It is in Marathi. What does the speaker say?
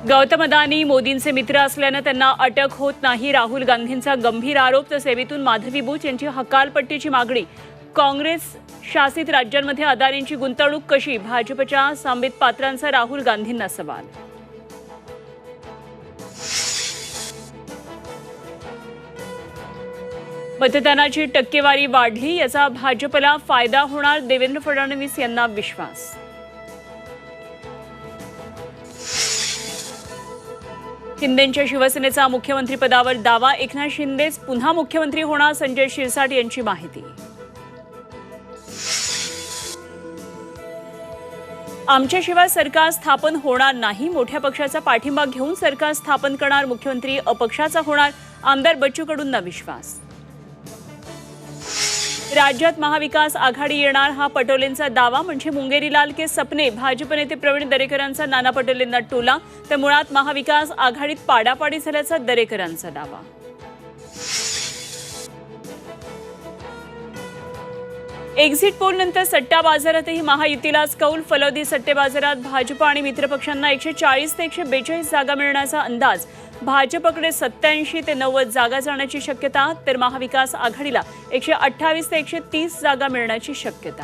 गौतम अदानी मोदींचे मित्र असल्याने त्यांना अटक होत नाही, राहुल गांधींचा गंभीर आरोप. तर सेवेतून माधवी बुच यांची हकालपट्टीची मागणी. काँग्रेस शासित राज्यांमध्ये अदानींची गुंतवणूक कशी? भाजपच्या संबित पात्रांचा राहुल गांधींना सवाल. मतदानाची टक्केवारी वाढली, याचा भाजपला फायदा होणार, देवेंद्र फडणवीस यांना विश्वास. शिंदेंच्या शिवसेनेचा मुख्यमंत्रीपदावर दावा. एकनाथ शिंदेच पुन्हा मुख्यमंत्री होणार, संजय शिरसाट यांची माहिती. आमच्याशिवाय सरकार स्थापन होणार नाही, मोठ्या पक्षाचा पाठिंबा घेऊन सरकार स्थापन करणार, मुख्यमंत्री अपक्षाचा होणार, आमदार बच्चू कडूंना विश्वास. राज्यात महाविकास आघाडी येणार, हा पटोलेंचा दावा. म्हणजे मुंगेरीलाल के सपने. भाजप नेते प्रवीण दरेकरांचा नाना पटोलेंना टोला. तर मुळात महाविकास आघाडीत पाडापाडी झाल्याचा दरेकरांचा दावा. एक्झिट पोल नंतर सट्टा बाजारातही महायुतीलाच कौल. फलौदी सट्टे बाजारात भाजप आणि मित्रपक्षांना 140 ते 142 जागा मिळण्याचा अंदाज. भाजपकडे 87 ते 90 जागा जाण्याची शक्यता, तर महाविकास आघाडीला 128 ते 130 जागा मिळण्याची शक्यता.